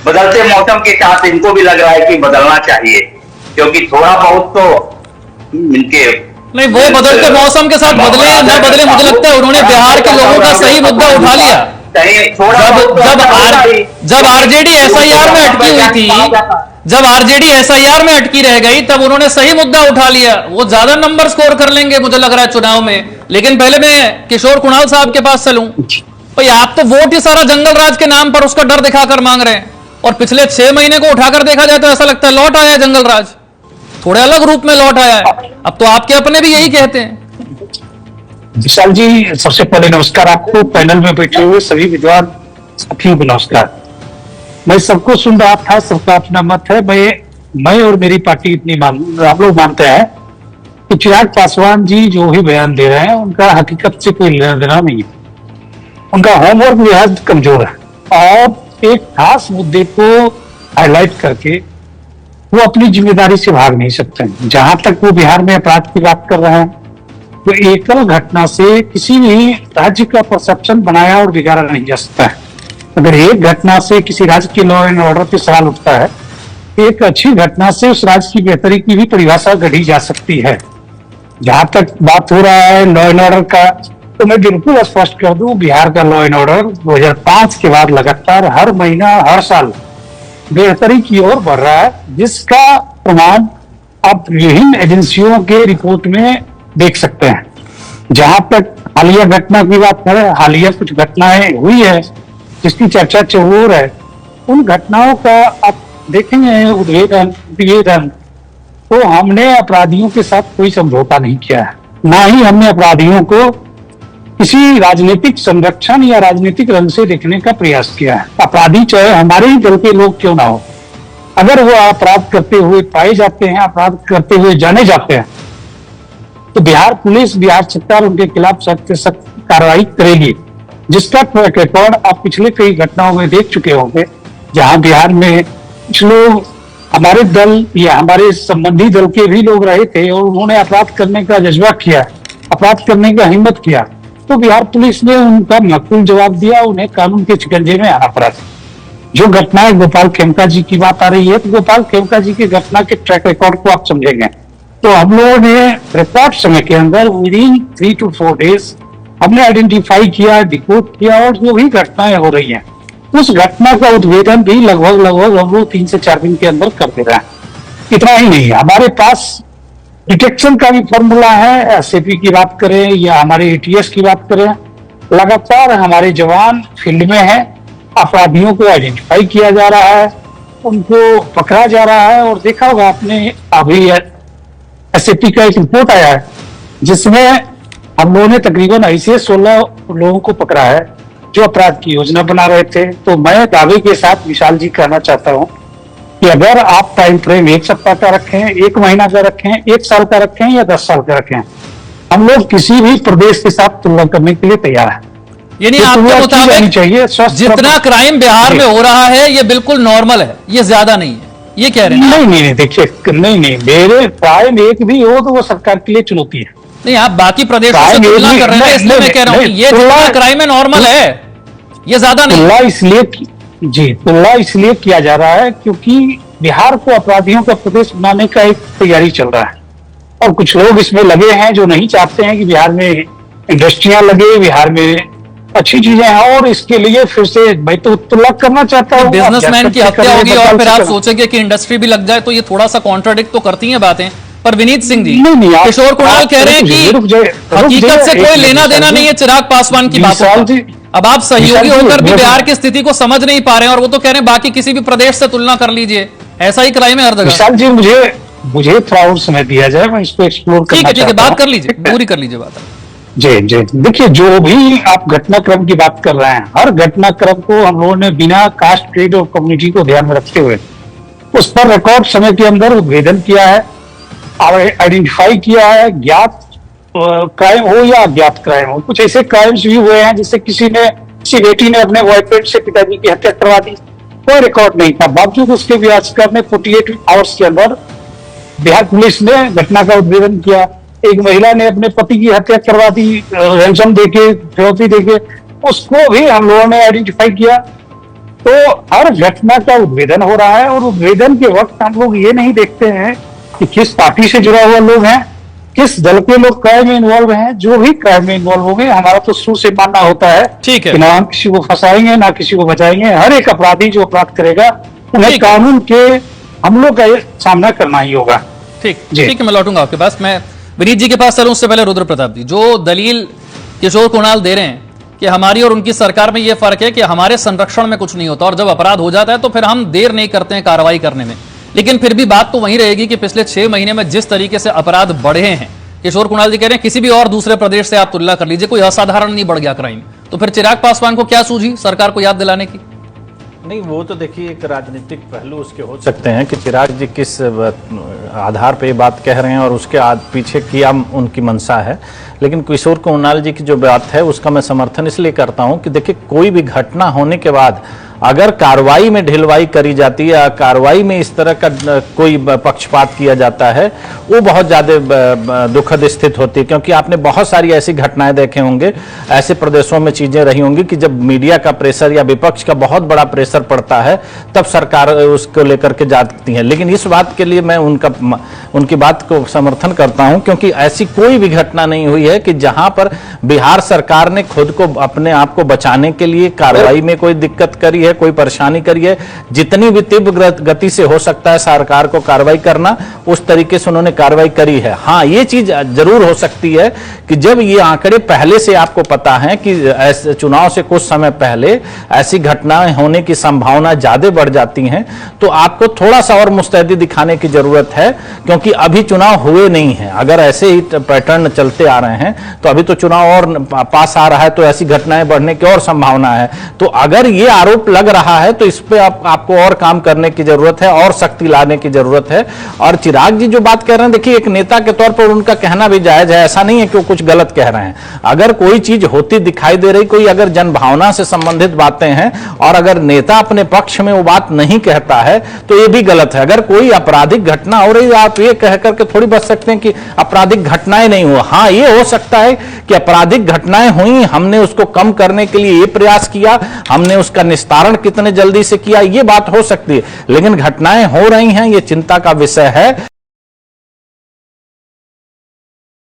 बदलते मौसम के साथ इनको भी लग रहा है कि बदलना चाहिए, क्योंकि थोड़ा बहुत तो इनके नहीं, वो बदलते मौसम के साथ बदले या न बदले, मुझे लगता है उन्होंने बिहार के लोगों का सही मुद्दा उठा लिया। जब आरजेडी एसआईआर में अटकी हुई थी, जब आरजेडी एसआईआर में अटकी रह गई, तब उन्होंने सही मुद्दा उठा लिया। वो ज्यादा नंबर स्कोर कर लेंगे मुझे लग रहा है चुनाव में। लेकिन पहले मैं किशोर कुणाल साहब के पास चलूं। भाई आप तो वोट ही सारा जंगल राज के नाम पर उसका डर दिखाकर मांग रहे हैं, और पिछले 6 महीने को उठाकर देखा जाए तो ऐसा लगता है लौट आया जंगल राज, थोड़े अलग रूप में लौट आया है। अब तो आपके अपने भी यही कहते हैं। विशाल जी, सबसे पहले नमस्कार आपको, पैनल में बैठे हुए सभी विद्वान साथियों को नमस्कार। मैं सबको सुन रहा था, सबका अपना मत है। मैं और मेरी पार्टी इतनी आप लोग मानते हैं कि चिराग पासवान जी जो भी बयान दे रहे हैं उनका हकीकत से कोई लेना देना नहीं है। उनका होमवर्क बेहद कमजोर है, और एक खास मुद्दे को हाईलाइट करके वो अपनी जिम्मेदारी से भाग नहीं सकते हैं। जहां तक वो बिहार में अपराध की बात कर रहे हैं, तो एकल घटना से किसी भी राज्य का परसेप्शन बनाया और बिगाड़ा नहीं जा सकता है। अगर एक घटना से किसी राज्य के लॉ एंड ऑर्डर पे सवाल उठता है, एक अच्छी घटना से उस राज्य की बेहतरी की भी परिभाषा गढ़ी जा सकती है। जहां तक बात हो रहा है लॉ एंड ऑर्डर का, तो मैं बिल्कुल स्पष्ट कर दूं, बिहार का लॉ एंड ऑर्डर 2005 के बाद लगातार हर महीना हर साल बेहतरी की ओर बढ़ रहा है, जिसका प्रमाण आप विभिन्न एजेंसियों के रिपोर्ट में देख सकते हैं। जहां तक हालिया घटना की बात करें, हालिया कुछ घटनाएं हुई है जिसकी चर्चा चौर है, उन घटनाओं का आप देखेंगे उद्भेदन, तो हमने अपराधियों के साथ कोई समझौता नहीं किया है, ना ही हमने अपराधियों को किसी राजनीतिक संरक्षण या राजनीतिक रंग से देखने का प्रयास किया है। अपराधी चाहे हमारे ही दल के लोग क्यों ना हो, अगर वो अपराध करते हुए पाए जाते हैं, अपराध करते हुए जाने जाते हैं, तो बिहार पुलिस, बिहार सरकार उनके खिलाफ सख्त से सख्त कार्रवाई करेगी, जिसका ट्रैक रिकॉर्ड आप पिछले कई घटनाओं में देख चुके होंगे। जहां बिहार में कुछ लोग हमारे दल या हमारे संबंधी दल के भी लोग रहे थे और उन्होंने अपराध करने का जज्बा किया, अपराध करने का हिम्मत किया, तो बिहार पुलिस ने उनका माकूल जवाब दिया, उन्हें कानून के शिकंजे में आना पड़ा। जो घटनाएं गोपाल खेमका जी की बात आ रही है, तो गोपाल खेमका जी की घटना के ट्रैक रिकॉर्ड को आप समझेंगे तो हम लोगों ने रिकॉर्ड समय के अंदर विदिन 3 to 4 days हमने आइडेंटिफाई किया, डिकोड किया, और जो भी घटनाएं हो रही हैं उस घटना का उद्भेदन भी लगभग हम लोग 3 से 4 दिन के अंदर कर दे रहे हैं। इतना ही नहीं, हमारे पास डिटेक्शन का भी फॉर्मूला है। एसएपी की बात करें या हमारे एटीएस की बात करें, लगातार हमारे जवान फील्ड में है, अपराधियों को आइडेंटिफाई किया जा रहा है, उनको पकड़ा जा रहा है। और देखा होगा आपने, अभी एसएपी का एक रिपोर्ट आया है जिसमें हम लोगों ने तकरीबन ऐसे 16 लोगों को पकड़ा है जो अपराध की योजना बना रहे थे। तो मैं दावे के साथ विशाल जी कहना चाहता हूं कि अगर आप टाइम फ्रेम 1 सप्ताह का रखें, 1 महीना का रखें, 1 साल का रखें या 10 साल का रखें, हम लोग किसी भी प्रदेश के साथ तुलना करने के लिए तैयार है। यानी आपके मुताबिक चाहिए जितना क्राइम बिहार में हो रहा है ये बिल्कुल नॉर्मल है, ये ज्यादा नहीं है, ये कह रहे हैं? नहीं, देखिए, नहीं, मेरे क्राइम एक भी हो तो वो सरकार के लिए चुनौती है। नहीं, आप बाकी प्रदेशों से तुलना कर रहे हैं, इसलिए मैं कह रहा हूं कि ये जितना क्राइम है नॉर्मल है, ये ज्यादा नहीं। तुलना इसलिए किया जा रहा है क्योंकि बिहार को अपराधियों का प्रदेश बनाने का एक तैयारी चल रहा है, और कुछ लोग इसमें लगे हैं जो नहीं चाहते हैं कि बिहार में इंडस्ट्रियां लगे, बिहार में अच्छी चीजें हैं, और इसके लिए फिर से मैं तो तुलना करना चाहता हूँ। बिजनेसमैन की हत्या होगी और फिर आप सोचेंगे कि इंडस्ट्री भी लग जाए, तो ये थोड़ा सा कॉन्ट्राडिक्ट तो करती हैं बातें। पर विनीत सिंह जी, किशोर कुणाल कह रहे हैं कि हकीकत से कोई लेना देना नहीं है चिराग पासवान की बात। अब आप सहयोगी होकर भी बिहार की स्थिति को समझ नहीं पा रहे हैं, और वो तो कह रहे हैं बाकी किसी भी प्रदेश से तुलना कर लीजिए, ऐसा ही क्राइम है हर जगह। विशाल जी, मुझे थोड़ा और समय दिया जाए, मैं इसको एक्सप्लोर करना चाहता हूं। ठीक है, बात कर लीजिए, पूरी कर लीजिए बात। जी, देखिए, जो भी आप घटनाक्रम की बात कर रहे हैं, हर घटनाक्रम को हम लोगों ने बिना कास्ट, ट्रेड और कम्युनिटी को ध्यान में रखते हुए उस पर रिकॉर्ड समय के अंदर उद्भेदन किया है, आइडेंटिफाई किया है। ज्ञात क्राइम हो या अज्ञात क्राइम हो, कुछ ऐसे क्राइम्स भी हुए हैं जिससे किसी बेटी ने अपने बॉयफ्रेंड से पिताजी की हत्या करवा दी, कोई रिकॉर्ड नहीं था, बावजूद उसके भी सरकार ने 48 आवर्स के अंदर बिहार पुलिस ने घटना का उद्भेदन किया। एक महिला ने अपने पति की हत्या करवा दी, रैंसम देके, फिरौती देके, उसको भी हम लोगों ने आइडेंटिफाई किया। तो हर घटना का उद्भेदन हो रहा है, और उद्भेदन के वक्त हम लोग ये नहीं देखते हैं कि किस पार्टी से जुड़ा हुआ लोग हैं, किस दल के लोग क्राइम में इन्वॉल्व हैं। जो भी क्राइम में इन्वॉल्व हो गए, हमारा तो शुरू से मानना होता है ठीक है कि ना हम किसी को फंसाएंगे ना किसी को बचाएंगे। हर एक अपराधी जो अपराध करेगा उन्हें ठीक है। कानून के हम लोग का सामना करना ही होगा। ठीक जी। ठीक है, मैं लौटूंगा आपके पास। मैं विनीत जी के पास चलूं उससे पहले रुद्र प्रताप जी, जो दलील किशोर कुणाल दे रहे हैं कि हमारी और उनकी सरकार में यह फर्क है कि हमारे संरक्षण में कुछ नहीं होता, और जब अपराध हो जाता है तो फिर हम देर नहीं करते हैं कार्रवाई करने में। लेकिन फिर भी बात तो वहीं रहेगी कि पिछले 6 महीने में जिस तरीके से अपराध बढ़े हैं, किशोर कुणाल जी कह रहे हैं किसी भी और दूसरे प्रदेश से आप तुलना कर लीजिए, कोई असाधारण नहीं बढ़ गया क्राइम। तो फिर चिराग पासवान को क्या सूझी सरकार को याद दिलाने की? नहीं, वो तो देखिए एक राजनीतिक पहलू उसके हो सकते हैं कि चिराग जी किस आधार पे ये बात कह रहे हैं और उसके पीछे क्या उनकी मंशा है। लेकिन किशोर कुणाल जी की जो बात है उसका मैं समर्थन इसलिए करता हूं कि देखिए कोई भी घटना होने के बाद अगर कार्रवाई में ढिलवाई करी जाती है या कार्रवाई में इस तरह का कोई पक्षपात किया जाता है, वो बहुत ज़्यादा दुखद स्थिति होती है। क्योंकि आपने बहुत सारी ऐसी घटनाएं देखे होंगे, ऐसे प्रदेशों में चीज़ें रही होंगी कि जब मीडिया का प्रेशर या विपक्ष का बहुत बड़ा प्रेशर पड़ता है तब सरकार उसको लेकर के जाती है। लेकिन इस बात के लिए मैं उनकी बात को समर्थन करता हूं, क्योंकि ऐसी कोई भी घटना नहीं हुई है कि जहां पर बिहार सरकार ने खुद को अपने आप को बचाने के लिए कार्रवाई में कोई दिक्कत करी है, कोई परेशानी करी है। जितनी भी तीव्र गति से हो सकता है सरकार को कार्रवाई करना, उस तरीके से उन्होंने कार्रवाई करी है। हाँ, ये चीज जरूर हो सकती है कि जब ये आंकड़े पहले से आपको पता है कि ऐसे चुनाव से कुछ समय पहले ऐसी घटनाएं होने की संभावना ज्यादा बढ़ जाती हैं, तो आपको थोड़ा सा और मुस्तैदी दिखाने की जरूरत है, क्योंकि अभी चुनाव हुए नहीं है। अगर ऐसे ही पैटर्न चलते आ रहे हैं तो अभी तो चुनाव और पास आ रहा है, तो ऐसी घटनाएं बढ़ने की और संभावना है। तो अगर ये आरोप लग रहा है तो इस पे आपको और काम करने की जरूरत है और सख्ती लाने की जरूरत है। और चिराग जी जो बात कह रहे हैं, देखिए एक नेता के तौर पर उनका कहना भी जायज है, ऐसा नहीं है कि वो कुछ गलत कह रहे हैं। अगर कोई चीज होती दिखाई दे रही, कोई अगर जनभावना से संबंधित बातें हैं और अगर नेता अपने पक्ष में वो बात नहीं कहता है तो ये भी गलत है। अगर कोई आपराधिक घटना हो रही है, आप ये कह करके थोड़ी बच सकते हैं कि आपराधिक घटनाएं नहीं हुआ। हाँ, ये हो सकता है कि आपराधिक घटनाएं हुई, हमने उसको कम करने के लिए ये प्रयास किया, हमने उसका निस्तारण कितने जल्दी से किया, ये बात हो सकती है। लेकिन घटनाएं हो रही हैं, ये चिंता का विषय है।